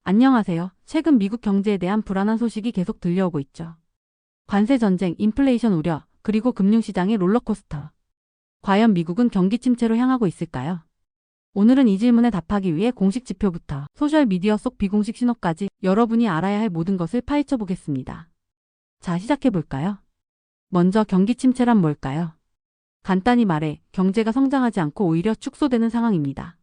안녕하세요. 최근 미국 경제에 대한 불안한 소식이 계속 들려오고 있죠. 관세 전쟁, 인플레이션 우려, 그리고 금융시장의 롤러코스터. 과연 미국은 경기 침체로 향하고 있을까요? 오늘은 이 질문에 답하기 위해 공식 지표부터 소셜미디어 속 비공식 신호까지 여러분이 알아야 할 모든 것을 파헤쳐 보겠습니다. 자, 시작해 볼까요? 먼저 경기 침체란 뭘까요? 간단히 말해 경제가 성장하지 않고 오히려 축소되는 상황입니다.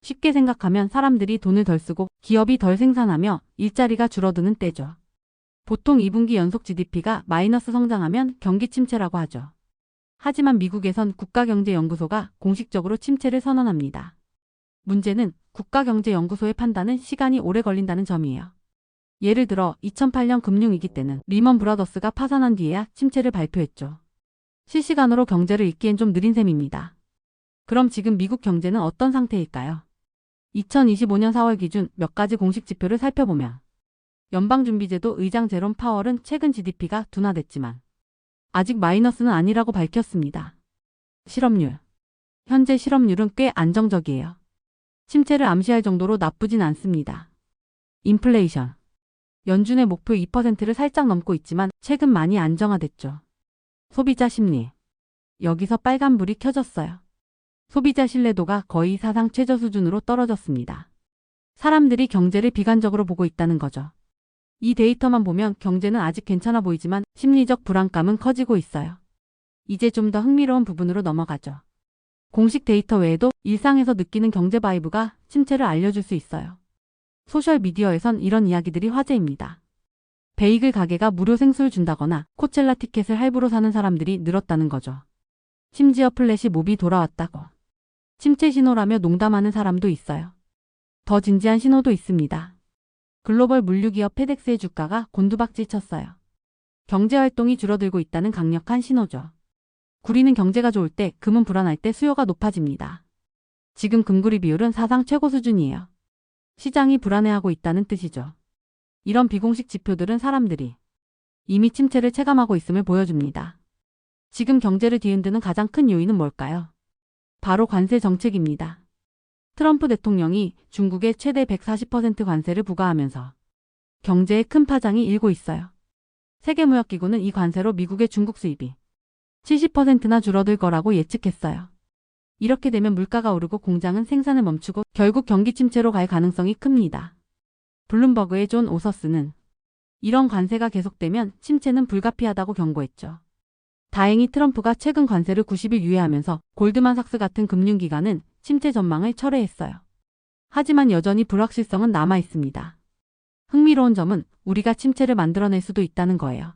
쉽게 생각하면 사람들이 돈을 덜 쓰고 기업이 덜 생산하며 일자리가 줄어드는 때죠. 보통 2분기 연속 GDP가 마이너스 성장하면 경기 침체라고 하죠. 하지만 미국에선 국가경제연구소가 공식적으로 침체를 선언합니다. 문제는 국가경제연구소의 판단은 시간이 오래 걸린다는 점이에요. 예를 들어 2008년 금융위기 때는 리먼 브라더스가 파산한 뒤에야 침체를 발표했죠. 실시간으로 경제를 읽기엔 좀 느린 셈입니다. 그럼 지금 미국 경제는 어떤 상태일까요? 2025년 4월 기준 몇 가지 공식 지표를 살펴보면 연방준비제도 의장 제롬 파월은 최근 GDP가 둔화됐지만 아직 마이너스는 아니라고 밝혔습니다. 실업률. 현재 실업률은 꽤 안정적이에요. 침체를 암시할 정도로 나쁘진 않습니다. 인플레이션. 연준의 목표 2%를 살짝 넘고 있지만 최근 많이 안정화됐죠. 소비자 심리. 여기서 빨간불이 켜졌어요. 소비자 신뢰도가 거의 사상 최저 수준으로 떨어졌습니다. 사람들이 경제를 비관적으로 보고 있다는 거죠. 이 데이터만 보면 경제는 아직 괜찮아 보이지만 심리적 불안감은 커지고 있어요. 이제 좀 더 흥미로운 부분으로 넘어가죠. 공식 데이터 외에도 일상에서 느끼는 경제 바이브가 침체를 알려줄 수 있어요. 소셜미디어에선 이런 이야기들이 화제입니다. 베이글 가게가 무료 생수를 준다거나 코첼라 티켓을 할부로 사는 사람들이 늘었다는 거죠. 심지어 플래시 몹이 돌아왔다고. 침체 신호라며 농담하는 사람도 있어요. 더 진지한 신호도 있습니다. 글로벌 물류기업 페덱스의 주가가 곤두박질 쳤어요. 경제활동이 줄어들고 있다는 강력한 신호죠. 구리는 경제가 좋을 때, 금은 불안할 때 수요가 높아집니다. 지금 금구리 비율은 사상 최고 수준이에요. 시장이 불안해하고 있다는 뜻이죠. 이런 비공식 지표들은 사람들이 이미 침체를 체감하고 있음을 보여줍니다. 지금 경제를 뒤흔드는 가장 큰 요인은 뭘까요? 바로 관세 정책입니다. 트럼프 대통령이 중국에 최대 140% 관세를 부과하면서 경제에 큰 파장이 일고 있어요. 세계무역기구는 이 관세로 미국의 중국 수입이 70%나 줄어들 거라고 예측했어요. 이렇게 되면 물가가 오르고 공장은 생산을 멈추고 결국 경기 침체로 갈 가능성이 큽니다. 블룸버그의 존 오서스는 이런 관세가 계속되면 침체는 불가피하다고 경고했죠. 다행히 트럼프가 최근 관세를 90일 유예하면서 골드만삭스 같은 금융기관은 침체 전망을 철회했어요. 하지만 여전히 불확실성은 남아 있습니다. 흥미로운 점은 우리가 침체를 만들어낼 수도 있다는 거예요.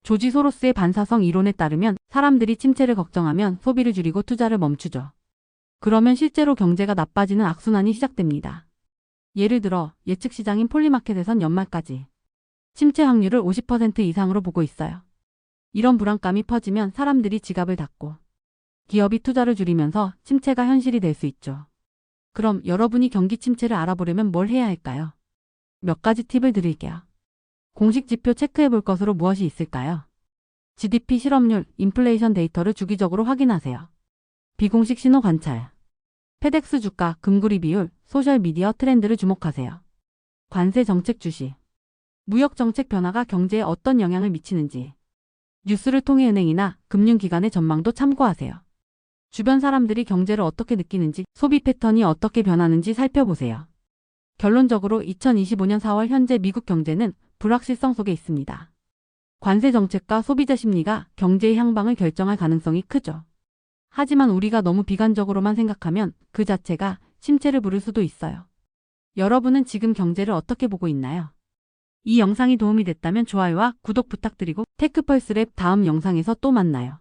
조지 소로스의 반사성 이론에 따르면 사람들이 침체를 걱정하면 소비를 줄이고 투자를 멈추죠. 그러면 실제로 경제가 나빠지는 악순환이 시작됩니다. 예를 들어 예측 시장인 폴리마켓에선 연말까지 침체 확률을 50% 이상으로 보고 있어요. 이런 불안감이 퍼지면 사람들이 지갑을 닫고 기업이 투자를 줄이면서 침체가 현실이 될 수 있죠. 그럼 여러분이 경기 침체를 알아보려면 뭘 해야 할까요? 몇 가지 팁을 드릴게요. 공식 지표 체크해 볼 것으로 무엇이 있을까요? GDP 실업률, 인플레이션 데이터를 주기적으로 확인하세요. 비공식 신호 관찰. 페덱스 주가, 금구리 비율, 소셜미디어 트렌드를 주목하세요. 관세 정책 주시. 무역 정책 변화가 경제에 어떤 영향을 미치는지. 뉴스를 통해 은행이나 금융기관의 전망도 참고하세요. 주변 사람들이 경제를 어떻게 느끼는지, 소비 패턴이 어떻게 변하는지 살펴보세요. 결론적으로 2025년 4월 현재 미국 경제는 불확실성 속에 있습니다. 관세 정책과 소비자 심리가 경제의 향방을 결정할 가능성이 크죠. 하지만 우리가 너무 비관적으로만 생각하면 그 자체가 침체를 부를 수도 있어요. 여러분은 지금 경제를 어떻게 보고 있나요? 이 영상이 도움이 됐다면 좋아요와 구독 부탁드리고 테크펄스 랩 다음 영상에서 또 만나요.